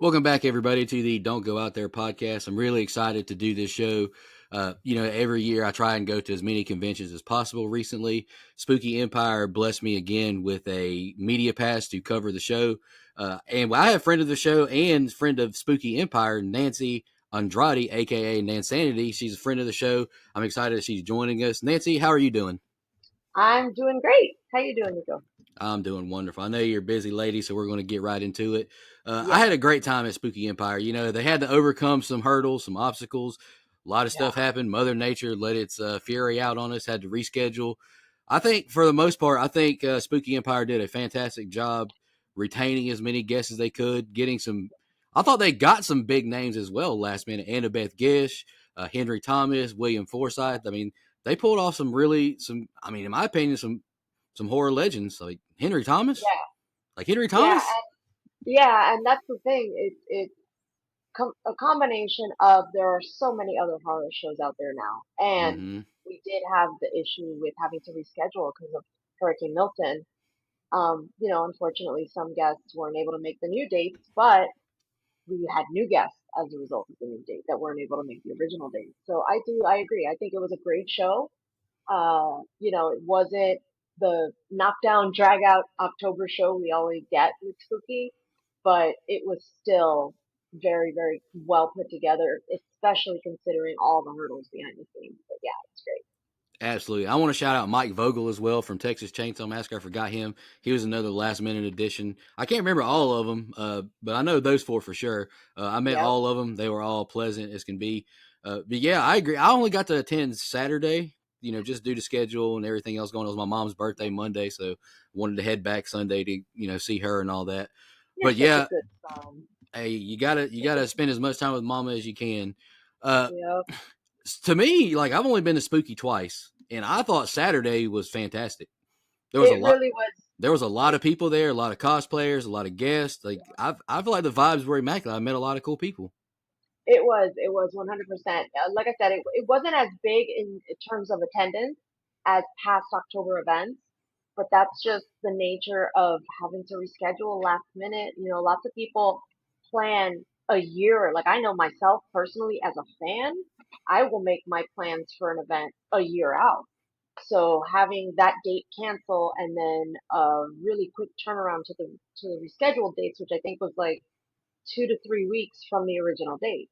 Welcome back, everybody, to the Don't Go Out There podcast. I'm really excited to do this show. Every year I try and go to as many conventions as possible. Recently, Spooky Empire blessed me again with a media pass to cover the show. And I have a friend of the show and friend of Spooky Empire, Nancy Andrade, a.k.a. Nansanity. She's a friend of the show. I'm excited that she's joining us. Nancy, how are you doing? I'm doing great. How you doing, Nico? I'm doing wonderful. I know you're a busy lady, so we're going to get right into it. I Yeah, had a great time at Spooky Empire. They had to overcome some hurdles, some obstacles. A lot of yeah, stuff happened. Mother Nature let its fury out on us, had to reschedule. I think, for the most part, Spooky Empire did a fantastic job retaining as many guests as they could, getting some. I thought they got some big names as well last minute. Annabeth Gish, Henry Thomas, William Forsythe. I mean, they pulled off in my opinion, some horror legends like Henry Thomas. yeah, Like Henry yeah, Thomas? and that's the thing. It's a combination of there are so many other horror shows out there now, and Mm-hmm. we did have the issue with having to reschedule because of Hurricane Milton. Unfortunately, some guests weren't able to make the new dates, but we had new guests as a result of the new date that weren't able to make the original date. So I agree. I think it was a great show. It wasn't the knockdown, drag out October show we always get with Spooky, but it was still very, very well put together, especially considering all the hurdles behind the scenes. But yeah, it's great. Absolutely. I want to shout out Mike Vogel as well from Texas Chainsaw Massacre. I forgot him. He was another last minute addition. I can't remember all of them, but I know those four for sure. I met Yep. all of them. They were all pleasant as can be. But yeah, I agree. I only got to attend Saturday, just due to schedule and everything else going on. It was my mom's birthday Monday, so wanted to head back Sunday to, see her and all that. You're But such a yeah, good son. hey, you gotta spend as much time with mama as you can. Uh, Yep. to me, like I've only been to Spooky twice, and I thought Saturday was fantastic. There was a It lot. really was. There was a lot It, of people there, a lot of cosplayers, a lot of guests. Like I feel like the vibes were immaculate. I met a lot of cool people. it was 100%. Like I said, it wasn't as big in terms of attendance as past October events, but that's just the nature of having to reschedule last minute. Lots of people plan a year. Like I know myself personally as a fan, I will make my plans for an event a year out. So having that date cancel and then a really quick turnaround to the rescheduled dates, which I think was like 2 to 3 weeks from the original date.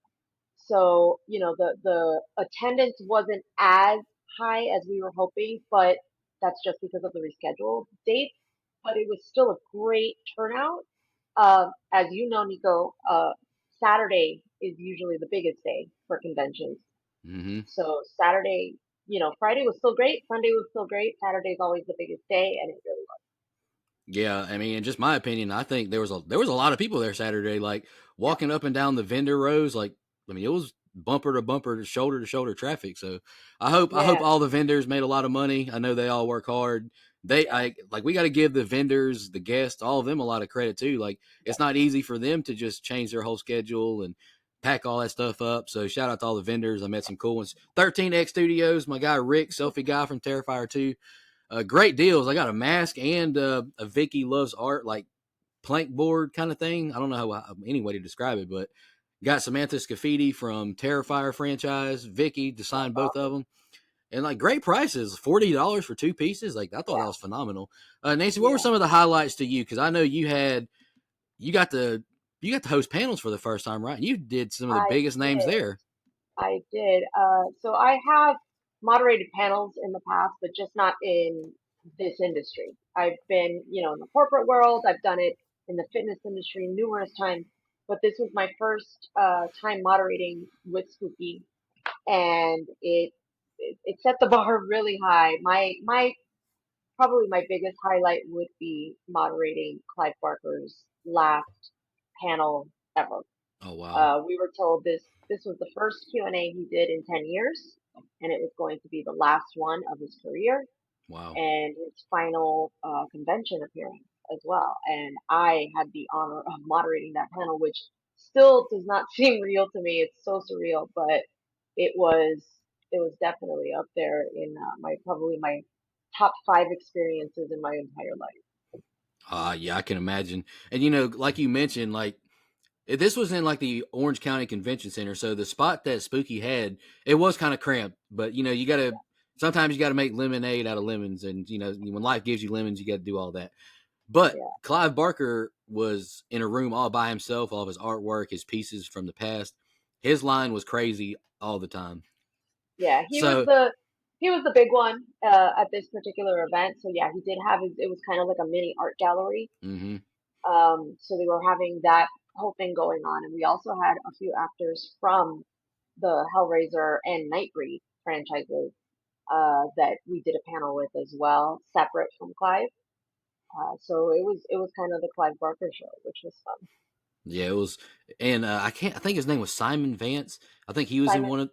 So, the attendance wasn't as high as we were hoping, but that's just because of the rescheduled dates. But it was still a great turnout. As you know, Nico, Saturday is usually the biggest day for conventions. Hmm. So Saturday, Friday was still great, Sunday was still great, Saturday's always the biggest day, and it really was. Yeah, I mean, in just my opinion, I think there was a lot of people there Saturday, like Yep. walking up and down the vendor rows. Like, I mean, it was bumper to bumper, to shoulder traffic. So I hope Yeah. all the vendors made a lot of money. I know they all work hard. Yeah. We got to give the vendors, the guests, all of them a lot of credit too. Like, Yep. it's not easy for them to just change their whole schedule and pack all that stuff up. So shout out to all the vendors. I met some cool ones. 13X Studios, my guy Rick, selfie guy from Terrifier 2, great deals. I got a mask and a Vicky Loves Art like plank board kind of thing. I don't know any way to describe it, but got Samantha Scafidi from Terrifier franchise, Vicky to sign That's both of awesome. them, and like great prices, $40 for two pieces. Like I thought that Yeah. was phenomenal. Nancy, what were Yeah. some of the highlights to you? Because I know you got to you got to host panels for the first time, right? You did some of the I biggest names did. there. I did. So I have moderated panels in the past, but just not in this industry. I've been, in the corporate world. I've done it in the fitness industry numerous times, but this was my first time moderating with Spooky, and it set the bar really high. My probably my biggest highlight would be moderating Clive Barker's last panel ever. Oh wow, We were told this was the first Q&A he did in 10 years, and it was going to be the last one of his career wow. and his final convention appearance as well. And I had the honor of moderating that panel, which still does not seem real to me. It's so surreal, but it was it was definitely up there in my probably my top five experiences in my entire life. Yeah, I can imagine. And like you mentioned, like This was in like the Orange County Convention Center, so the spot that Spooky had, it was kind of cramped. But you gotta sometimes you gotta make lemonade out of lemons, and when life gives you lemons, you got to do all that. But Yeah, Clive Barker was in a room all by himself, all of his artwork, his pieces from the past. His line was crazy all the time. yeah. So, He was the big one at this particular event. So yeah, he did have his. It was kind of like a mini art gallery. mm-hmm. So they were having that whole thing going on, and we also had a few actors from the Hellraiser and Nightbreed franchises that we did a panel with as well, separate from Clive. So it was kind of the Clive Barker show, which was fun. Yeah, it was, and I can't. I think his name was Simon Vance. I think he was in Simon one of.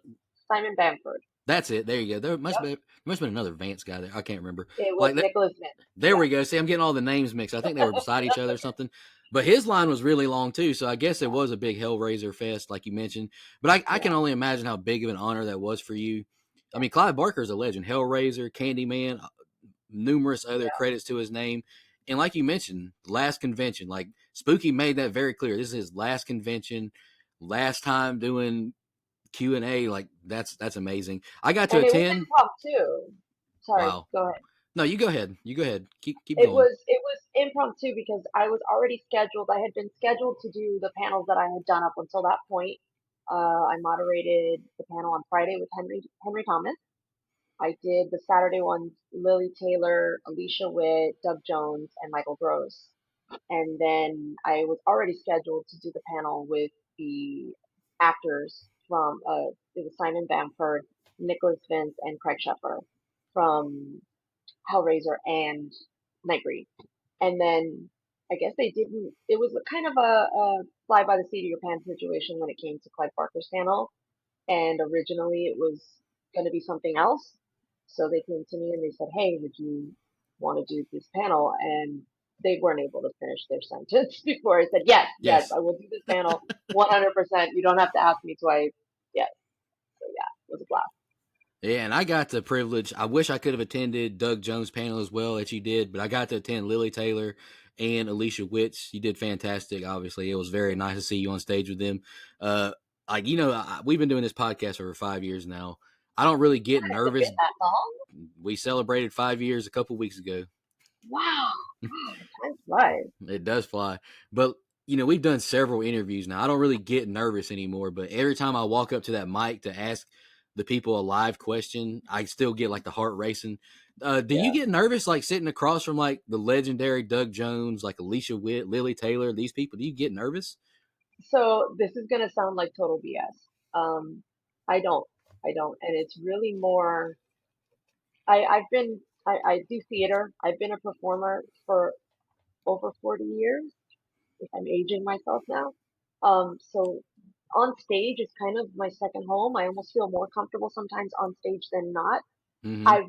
Simon Bamford. That's it. There you go. Yep, Must have been another Vance guy there. I can't remember. it was Like Nicholas Mint. there Yeah, we go. See, I'm getting all the names mixed. I think they were beside each other or something. But his line was really long too, so I guess it yeah, was a big Hellraiser fest, like you mentioned. But I yeah, can only imagine how big of an honor that was for you. I yeah, mean, Clive Barker's a legend. Hellraiser, Candyman, numerous other yeah. credits to his name. And like you mentioned, last convention, like Spooky made that very clear. This is his last convention, last time doing Q&A. Like that's amazing. I got to And it was attend. impromptu. Sorry, Wow. go ahead. No, you go ahead. You go ahead. Keep going. It was impromptu because I was already scheduled. I had been scheduled to do the panels that I had done up until that point. I moderated the panel on Friday with Henry Thomas. I did the Saturday ones, Lily Taylor, Alicia Witt, Doug Jones, and Michael Gross. And then I was already scheduled to do the panel with the actors from it was Simon Bamford, Nicholas Vince, and Craig Sheffer from Hellraiser and Nightbreed. And then I guess they didn't. It was kind of a fly by the seat of your pants situation when it came to Clive Barker's panel. And originally it was going to be something else. So they came to me and they said, "Hey, would you want to do this panel?" And they weren't able to finish their sentence before I said, "Yes, yes, Yes. I will do this panel 100%. You don't have to ask me twice." Yes. So yeah, it was a blast. Yeah, and I got the privilege. I wish I could have attended Doug Jones' panel as well that you did, but I got to attend Lily Taylor and Alicia Witz. You did fantastic. Obviously, it was very nice to see you on stage with them. Uh, we've been doing this podcast for 5 years now. I don't really get Has it been nervous. that long? We celebrated 5 years a couple weeks ago. Wow. Time flies. It does fly. But we've done several interviews now. I don't really get nervous anymore, but every time I walk up to that mic to ask the people a live question, I still get like the heart racing. Do you Yeah. get nervous like sitting across from like the legendary Doug Jones, like Alicia Witt, Lily Taylor, these people? Do you get nervous? So this is gonna sound like total BS. Um, I don't. I don't. And it's really more I do theater. I've been a performer for over 40 years, if I'm aging myself now. So on stage is kind of my second home. I almost feel more comfortable sometimes on stage than not. Mm-hmm. I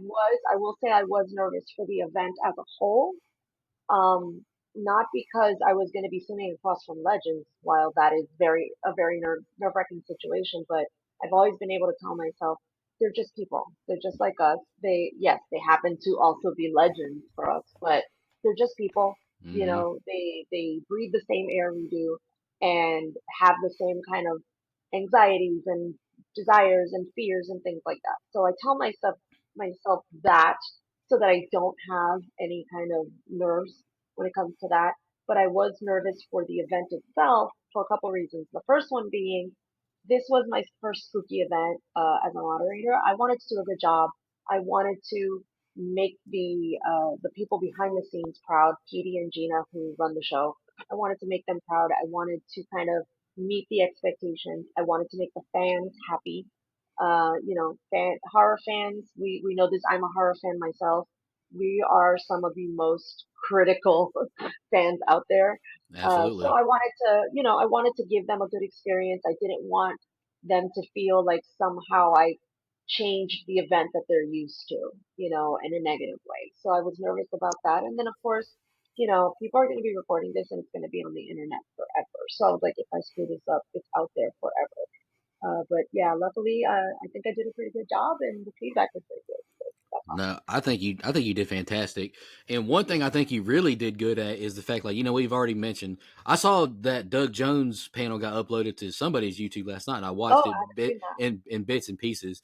will say I was nervous for the event as a whole. Not because I was going to be sitting across from legends, while that is a very nerve-wracking situation, but I've always been able to tell myself they're just people. They're just like us. Yes, they happen to also be legends for us, but they're just people. You Mm-hmm. know, they breathe the same air we do and have the same kind of anxieties and desires and fears and things like that. So I tell myself that so that I don't have any kind of nerves when it comes to that. But I was nervous for the event itself for a couple reasons. The first one being this was my first spooky event as a moderator. I wanted to do a good job. I wanted to make the people behind the scenes proud, Petey and Gina who run the show. I wanted to make them proud. I wanted to kind of meet the expectations. I wanted to make the fans happy. Horror fans, we know this. I'm a horror fan myself. We are some of the most critical fans out there. So Absolutely. I wanted to give them a good experience. I didn't want them to feel like somehow I changed the event that they're used to, in a negative way. So I was nervous about that. And then of course, people are going to be recording this and it's going to be on the internet forever. So I was like, if I screw this up, it's out there forever. But yeah, luckily, I think I did a pretty good job and the feedback was pretty good. So No, I think you did fantastic. And one thing I think you really did good at is the fact, like, we've already mentioned. I saw that Doug Jones panel got uploaded to somebody's YouTube last night, and I Oh, watched I it haven't seen that. in bits and pieces.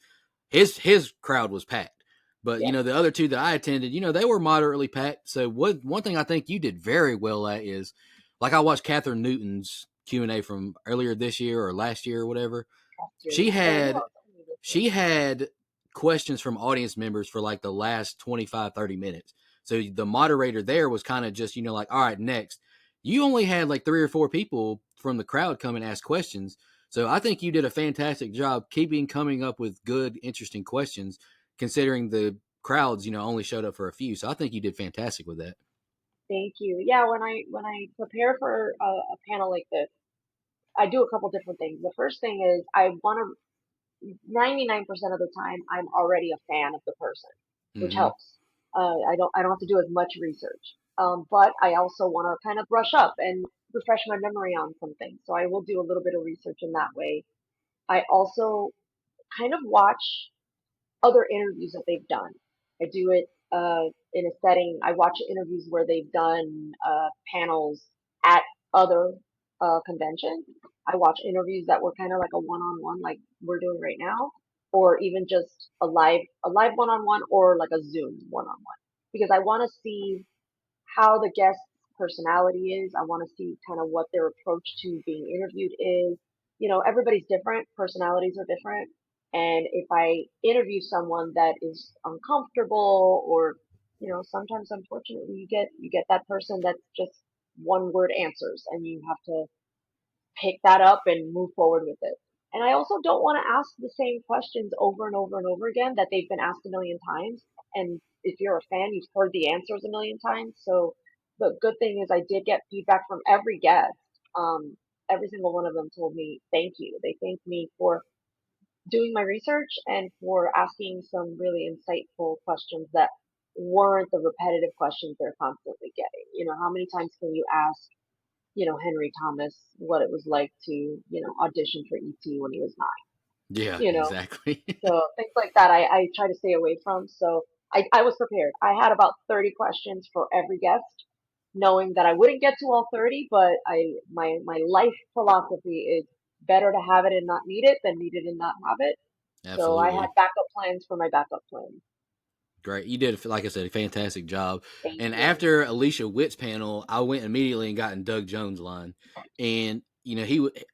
His crowd was packed, but Yes, the other two that I attended, they were moderately packed. So one thing I think you did very well at is, like, I watched Catherine Newton's Q&A from earlier this year or last year or whatever. last year, She yeah. Or no, had only this year. she had questions from audience members for like the last 25, 30 minutes. So the moderator there was kind of just, like, all right, next. You only had like three or four people from the crowd come and ask questions. So I think you did a fantastic job coming up with good, interesting questions, considering the crowds, only showed up for a few. So I think you did fantastic with that. Thank you. Yeah, when I prepare for a panel like this, I do a couple different things. The first thing is I want to 99% of the time I'm already a fan of the person, which Mm-hmm. helps. I don't have to do as much research. But I also want to kind of brush up and refresh my memory on some things. So I will do a little bit of research in that way. I also kind of watch other interviews that they've done. I do it in a setting. I watch interviews where they've done panels at other conventions. I watch interviews that were kind of like a one-on-one, like we're doing right now, or even just a live one-on-one, or like a Zoom one-on-one, because I want to see how the guest's personality is. I want to see kind of what their approach to being interviewed is. Everybody's different, personalities are different. And if I interview someone that is uncomfortable, or, sometimes unfortunately you get that person that's just one word answers, and you have to pick that up and move forward with it. And I also don't want to ask the same questions over and over and over again that they've been asked a million times. And if you're a fan, you've heard the answers a million times. So the good thing is I did get feedback from every guest. Every single one of them told me thank you. They thanked me for doing my research and for asking some really insightful questions that weren't the repetitive questions they're constantly getting. How many times can you ask Henry Thomas, what it was like to, audition for ET when he was nine, Yeah, you know? exactly. So things like that I try to stay away from. So I was prepared. I had about 30 questions for every guest, knowing that I wouldn't get to all 30, but my life philosophy is better to have it and not need it than need it and not have it. So I had Absolutely. backup plans for my backup plans. Great. You did, like I said, a fantastic job. Thank And you. after Alicia Witt's panel, I went immediately and got in Doug Jones' line. And,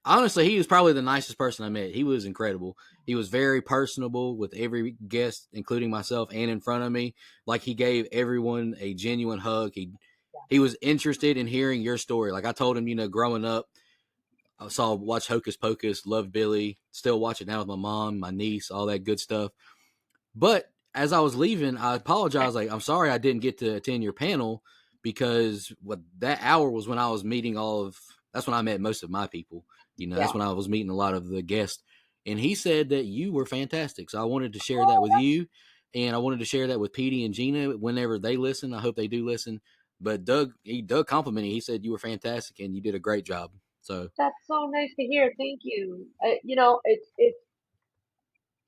honestly, he was probably the nicest person I met. He was incredible. He was very personable with every guest, including myself, and in front of me. Like, he gave everyone a genuine hug. He was interested in hearing your story. Like I told him, growing up, watch Hocus Pocus, loved Billy, still watch it now with my mom, my niece, all that good stuff. But as I was leaving, I apologized. Like, I'm sorry I didn't get to attend your panel because what that hour was when I was meeting that's when I met most of my people. That's Yeah. when I was meeting a lot of the guests. And he said that you were fantastic. So I wanted to share that Oh, with you. And I wanted to share that with Petey and Gina whenever they listen. I hope they do listen. But Doug complimented me. He said you were fantastic and you did a great job. So that's so nice to hear. Thank you. It's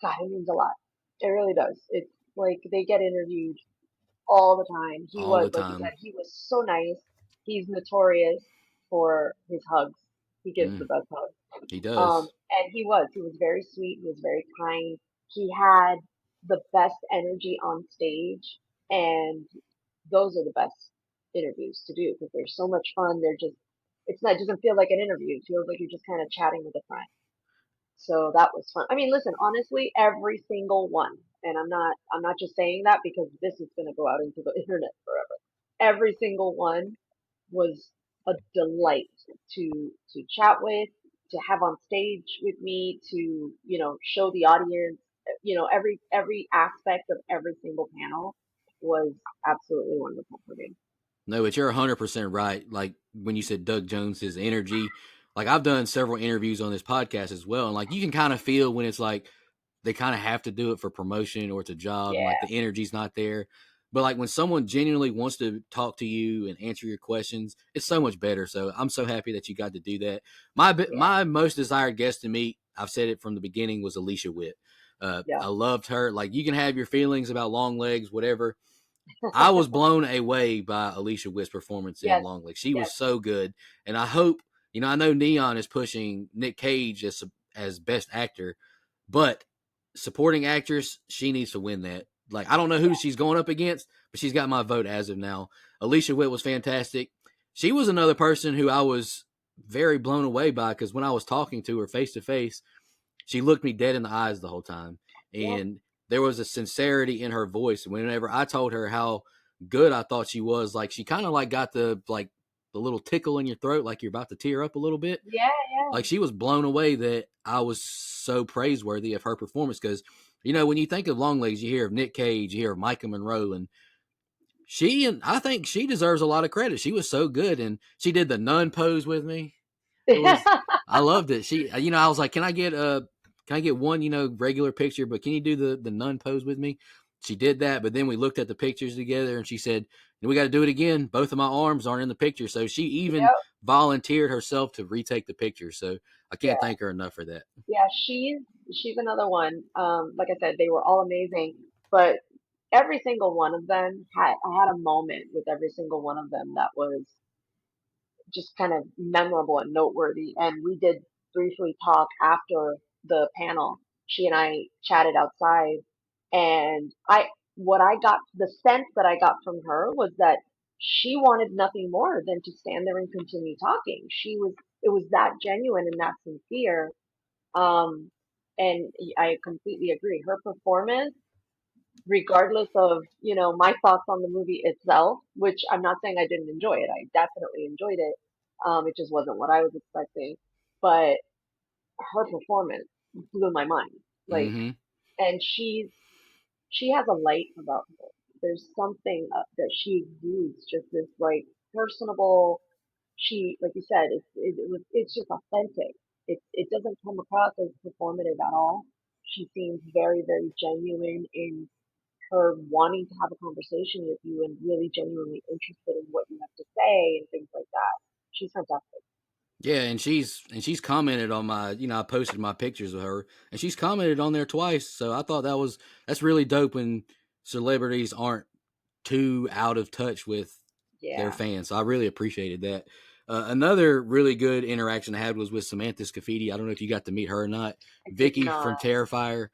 God, it means a lot. It really does. It's like they get interviewed all the time. He all was, the like you said, time. he was so nice. He's notorious for his hugs. He gives the Mm, best hugs. he does. And he was very sweet. He was very kind. He had the best energy on stage, and those are the best interviews to do because they're so much fun. It doesn't feel like an interview. It feels like you're just kind of chatting with a friend. So that was fun. I mean, listen, honestly, every single one, and I'm not just saying that because this is going to go out into the internet forever. Every single one was a delight to chat with, to have on stage with me, to, show the audience, every aspect of every single panel was absolutely wonderful for me. No, but you're 100% right. Like when you said Doug Jones, his energy, like I've done several interviews on this podcast as well. And like you can kind of feel when it's like they kind of have to do it for promotion or it's a job and like Yeah, the energy's not there. But like when someone genuinely wants to talk to you and answer your questions, it's so much better. So I'm so happy that you got to do that. My yeah, my most desired guest to meet, I've said it from the beginning, was Alicia Witt. Yeah. I loved her. Like, you can have your feelings about long legs, whatever. I was blown away by Alicia Witt's performance in Yes. Longlegs. She Yes. was so good, and I hope, I know Neon is pushing Nick Cage as best actor, but supporting actress, she needs to win that. Like, I don't know who Yeah. she's going up against, but she's got my vote as of now. Alicia Witt was fantastic. She was another person who I was very blown away by, because when I was talking to her face to face, she looked me dead in the eyes the whole time, Yep. and there was a sincerity in her voice. Whenever I told her how good I thought she was, like, she kind of like got the little tickle in your throat, like you're about to tear up a little bit. Yeah. Yeah. Like, she was blown away that I was so praiseworthy of her performance, because when you think of Longlegs, you hear of Nick Cage, you hear of Micah Monroe, and I think she deserves a lot of credit. She was so good, and she did the nun pose with me. It was I loved it. I was like, can I get one, regular picture, but can you do the nun pose with me? She did that, but then we looked at the pictures together, and she said, we got to do it again. Both of my arms aren't in the picture. So she even Yep. volunteered herself to retake the picture. So I can't Yeah. thank her enough for that. Yeah. She's another one. Like I said, they were all amazing, but every single one of them I had a moment with every single one of them that was just kind of memorable and noteworthy. And we did briefly talk after the panel. She and I chatted outside, and what I got, the sense that I got from her was that she wanted nothing more than to stand there and continue talking. It was that genuine and that sincere. Um, and I completely agree. Her performance, regardless of, my thoughts on the movie itself, which I'm not saying I didn't enjoy it. I definitely enjoyed it. It just wasn't what I was expecting. But her performance blew my mind. Like, Mm-hmm. and she has a light about her. There's something that she exudes, just this like personable. Like you said, it's just authentic. It doesn't come across as performative at all. She seems very, very genuine in her wanting to have a conversation with you and really genuinely interested in what you have to say and things like that. She's fantastic. Yeah, and she's commented on my, I posted my pictures of her, and she's commented on there twice. So I thought that's really dope when celebrities aren't too out of touch with their Yeah, fans. So I really appreciated that. Another really good interaction I had was with Samantha Scafidi. I don't know if you got to meet her or not. I did Vicky not. from Terrifier.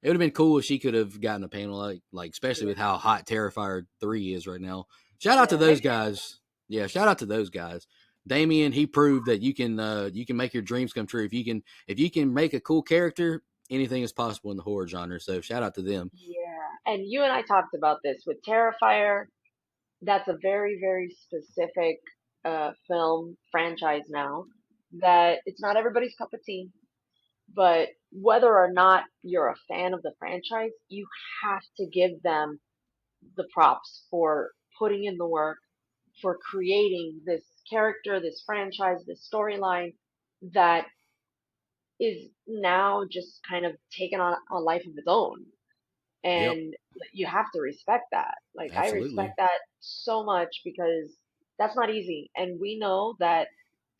It would have been cool if she could have gotten a panel, like especially Yeah, with how hot Terrifier 3 is right now. Shout out to yeah, those maybe. guys. Yeah, shout out to those guys. Damien, he proved that you can make your dreams come true. If you can make a cool character, anything is possible in the horror genre. So shout out to them. Yeah, and you and I talked about this with Terrifier. That's a very, very specific film franchise now that it's not everybody's cup of tea. But whether or not you're a fan of the franchise, you have to give them the props for putting in the work, for creating this character, this franchise, this storyline that is now just kind of taken on a life of its own. Yep, And you have to respect that. Like, I respect absolutely. that so much because that's not easy. And we know that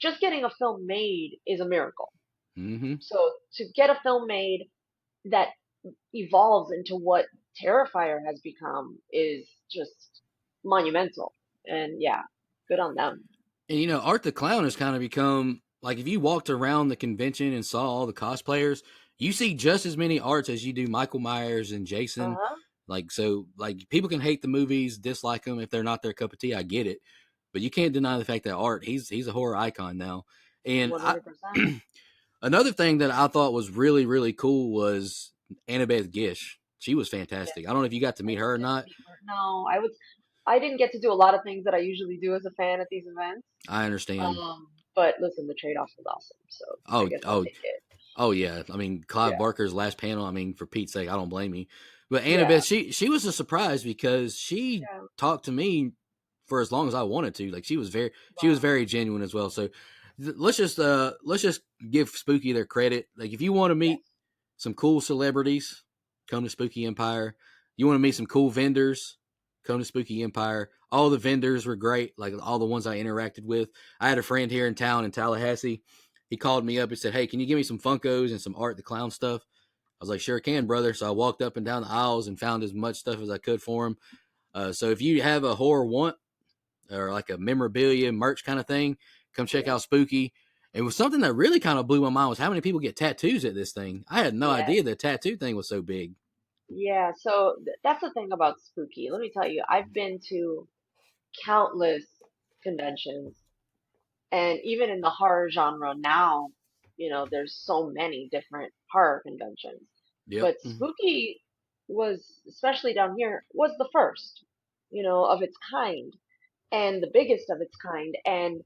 just getting a film made is a miracle. Mm-hmm. So to get a film made that evolves into what Terrifier has become is just monumental. And yeah, good on them. And Art the Clown has kind of become like, if you walked around the convention and saw all the cosplayers, you see just as many arts as you do Michael Myers and Jason. Uh-huh. Like, so, like, people can hate the movies, dislike them if they're not their cup of tea. I get it, but you can't deny the fact that Art, he's a horror icon now. And 100%. another thing that I thought was really really cool was Annabeth Gish. She was Yes, fantastic. I don't know if you got to I meet her didn't or get to not. meet her. No, I didn't get to do a lot of things that I usually do as a fan at these events. I understand. But listen, the trade-off was awesome, so I Oh, guess I'll oh, take it. Oh yeah, I mean Clive Yeah. Barker's last panel. I mean, for Pete's sake, I don't blame you. But Yeah. Annabeth, she was a surprise because she Yeah. talked to me for as long as I wanted to. Like, she was very Wow. genuine as well. So let's just give Spooky their credit. Like, if you want to meet Yes. some cool celebrities, come to Spooky Empire. You want to meet some cool vendors, come to Spooky Empire. All the vendors were great, like all the ones I interacted with. I had a friend here in town in Tallahassee. He called me up and said, "Hey, can you give me some Funkos and some Art the Clown stuff?" I was like, sure can, brother. So I walked up and down the aisles and found as much stuff as I could for him. So if you have a horror want or like a memorabilia merch kind of thing, come check Yeah. out Spooky. It was something that really kind of blew my mind was how many people get tattoos at this thing. I had no Yeah. idea the tattoo thing was so big. Yeah. So that's the thing about spooky. Let me tell you, I've been to countless conventions, and even in the horror genre now, there's so many different horror conventions. Yep. But spooky was, especially down here, was the first, of its kind and the biggest of its kind. And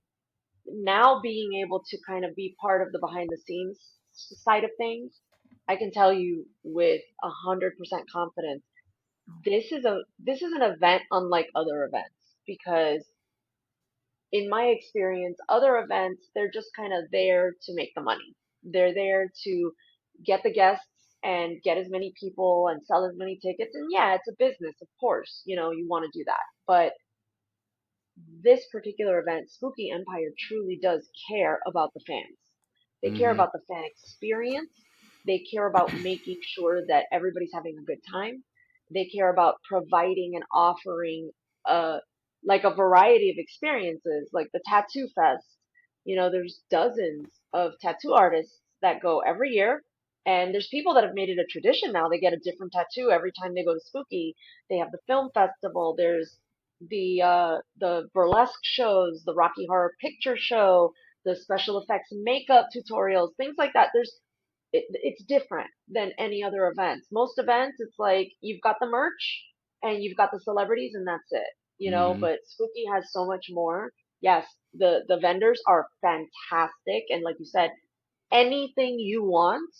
now being able to kind of be part of the behind the scenes side of things, I can tell you with 100% confidence, this is an event unlike other events because in my experience, other events, they're just kind of there to make the money. They're there to get the guests and get as many people and sell as many tickets. And yeah, it's a business, of course, you want to do that. But this particular event, Spooky Empire truly does care about the fans. They care Mm-hmm. about the fan experience. They care about making sure that everybody's having a good time. They care about providing and offering a like a variety of experiences, like the Tattoo Fest. There's dozens of tattoo artists that go every year, and there's people that have made it a tradition now. They get a different tattoo every time they go to Spooky. They have the film festival. There's the burlesque shows, the Rocky Horror Picture Show, the special effects makeup tutorials, things like that. It's different than any other events. Most events, it's like you've got the merch and you've got the celebrities and that's it, Mm-hmm. but Spooky has so much more. Yes, the vendors are fantastic. And like you said, anything you want,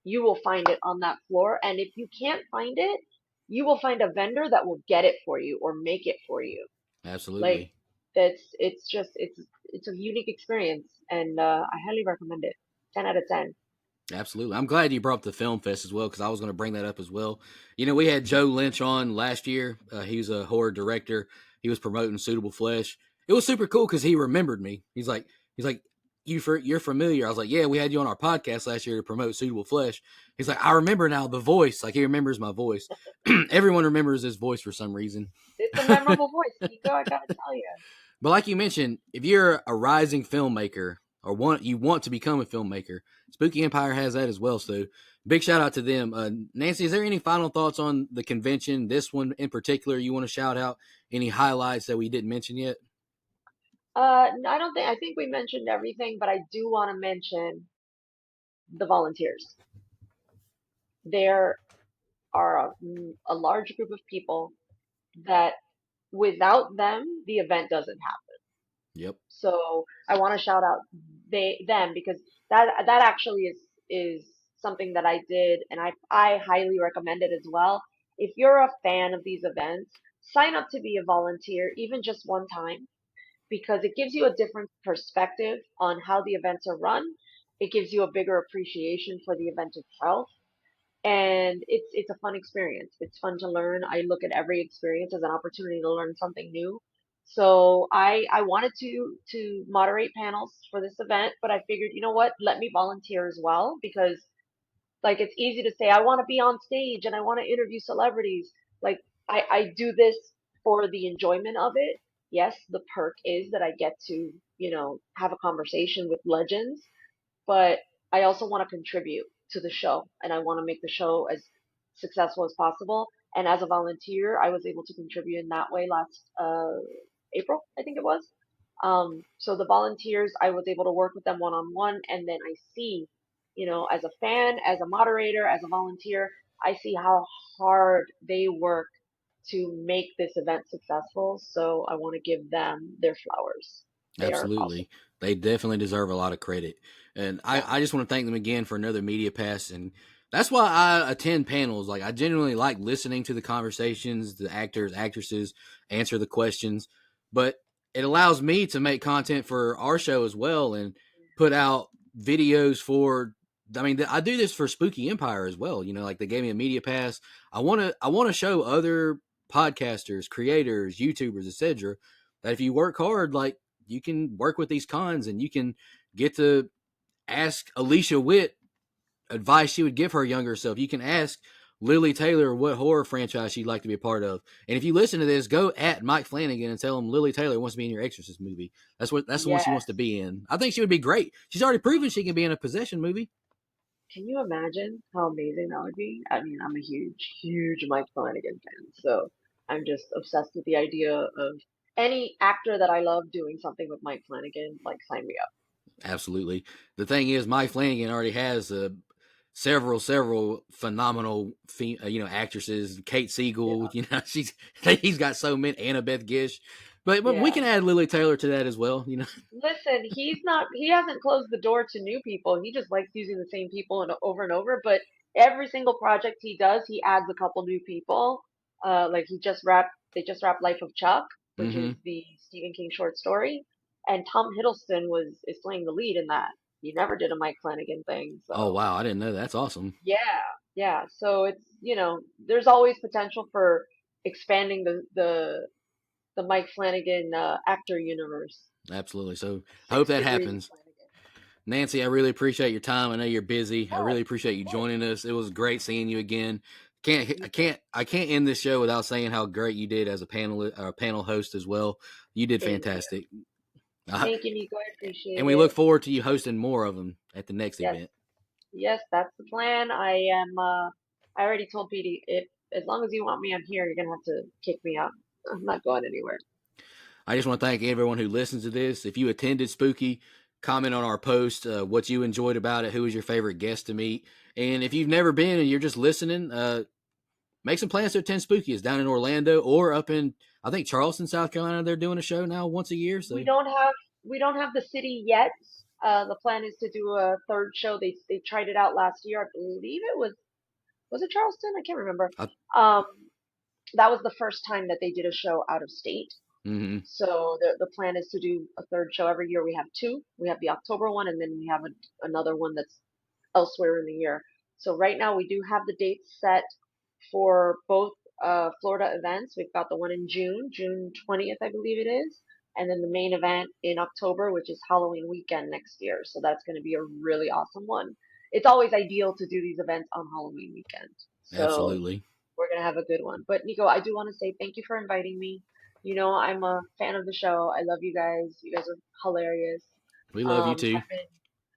you will find it on that floor. And if you can't find it, you will find a vendor that will get it for you or make it for you. Like Absolutely. it's a unique experience, and I highly recommend it. 10 out of 10. Absolutely. I'm glad you brought up the film fest as well because I was going to bring that up as well. We had Joe Lynch on last year. He was a horror director. He was promoting Suitable Flesh. It was super cool because he remembered me. He's like, you're familiar. I was like, yeah, we had you on our podcast last year to promote Suitable Flesh. He's like, I remember now the voice. Like he remembers my voice. Everyone remembers his voice for some reason. It's a memorable voice, Kiko. I gotta tell you. But like you mentioned, if you're a rising filmmaker or you want to become a filmmaker, Spooky Empire has that as well. So big shout out to them. Nancy, is there any final thoughts on the convention? This one in particular, you want to shout out? Any highlights that we didn't mention yet? I don't think I think we mentioned everything, but I do want to mention the volunteers. There are a large group of people that without them, the event doesn't happen. Yep. So I want to shout out them because that actually is something that I did and I highly recommend it as well. If you're a fan of these events, sign up to be a volunteer even just one time because it gives you a different perspective on how the events are run. It gives you a bigger appreciation for the event itself and it's a fun experience. It's fun to learn. I look at every experience as an opportunity to learn something new. So I wanted to moderate panels for this event, but I figured, you know what? Let me volunteer as well because like it's easy to say I want to be on stage and I want to interview celebrities. Like I do this for the enjoyment of it. Yes, the perk is that I get to, have a conversation with legends, but I also want to contribute to the show and I want to make the show as successful as possible. And as a volunteer, I was able to contribute in that way last April, I think it was. So the volunteers, I was able to work with them one on one, and then I see, as a fan, as a moderator, as a volunteer, I see how hard they work to make this event successful. So I want to give them their flowers. They are awesome. Absolutely. They definitely deserve a lot of credit. And Yeah. I just want to thank them again for another media pass. And that's why I attend panels. Like, I genuinely like listening to the conversations, the actors, actresses answer the questions. But it allows me to make content for our show as well and put out videos for. I mean, I do this for Spooky Empire as well. Like they gave me a media pass. I want to show other podcasters, creators, YouTubers, etc. that if you work hard, like you can work with these cons and you can get to ask Alicia Witt advice she would give her younger self. You can ask Lily Taylor what horror franchise she'd like to be a part of. And if you listen to this, go at Mike Flanagan and tell him Lily Taylor wants to be in your Exorcist movie. That's the one she Yes. wants to be in. I think she would be great. She's already proven she can be in a possession movie. Can you imagine how amazing that would be? I mean, I'm a huge, huge Mike Flanagan fan, so I'm just obsessed with the idea of any actor that I love doing something with Mike Flanagan. Like, sign me up. Absolutely. The thing is, Mike Flanagan already has several phenomenal actresses. Kate Siegel, Yeah. he's got so many. Annabeth Gish, but we Yeah. can add Lily Taylor to that as well. Listen, he hasn't closed the door to new people. He just likes using the same people and over. But every single project he does, he adds a couple new people. Like they just wrapped Life of Chuck, which Mm-hmm. is the Stephen King short story, and Tom Hiddleston is playing the lead in that. He never did a Mike Flanagan thing, Oh so wow, I didn't know that. That's awesome. yeah, yeah. So it's there's always potential for expanding the Mike Flanagan actor universe. Absolutely. So I hope Six that degrees of happens. Flanagan. Nancy, I really appreciate your time. I know you're busy. I Oh, really appreciate you of course. joining us. It was great seeing you again. You too. I can't end this show without saying how great you did as a panel host as well. You did Thank you. fantastic. Uh, Thank you, Nico. I and appreciate we look it. forward to you hosting more of them at the next Yes, event. yes, that's the plan. I already told Petey, if as long as you want me on here, you're gonna have to kick me out. I'm not going anywhere. I just want to thank everyone who listens to this. If you attended Spooky, comment on our post what you enjoyed about it, who was your favorite guest to meet. And if you've never been and you're just listening, make some plans to attend Spooky. It's down in Orlando or up in, I think, Charleston, South Carolina. They're doing a show now once a year. We So don't have we don't have the city yet. The plan is to do a third show. They tried it out last year. I believe it Charleston? I can't remember. I, Um, that was the first time that they did a show out of state. mm-hmm, So the plan is to do a third show every year. We have two. We have the October one, and then we have another one that's elsewhere in the year. So right now we do have the dates set for both Florida events. We've got the one in June 20th, I believe it is, and then the main event in October, which is Halloween weekend next year. So that's going to be a really awesome one. It's always ideal to do these events on Halloween weekend. So absolutely. we're gonna have a good one. But Nico, I do want to say thank you for inviting me. You know, I'm a fan of the show. I love you guys. You guys are hilarious. We love you Um, too. I've been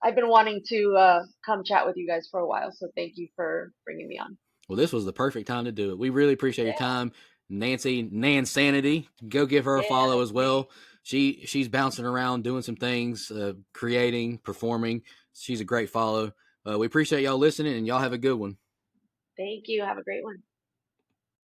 I've been wanting to come chat with you guys for a while, so thank you for bringing me on. Well, this was the perfect time to do it. We really appreciate your Yeah, time. Nancy Nansanity, go give her a yeah, follow that's as me. well. She's bouncing around doing some things, creating, performing. She's a great follow. We appreciate y'all listening, and y'all have a good one. Thank you. Have a great one.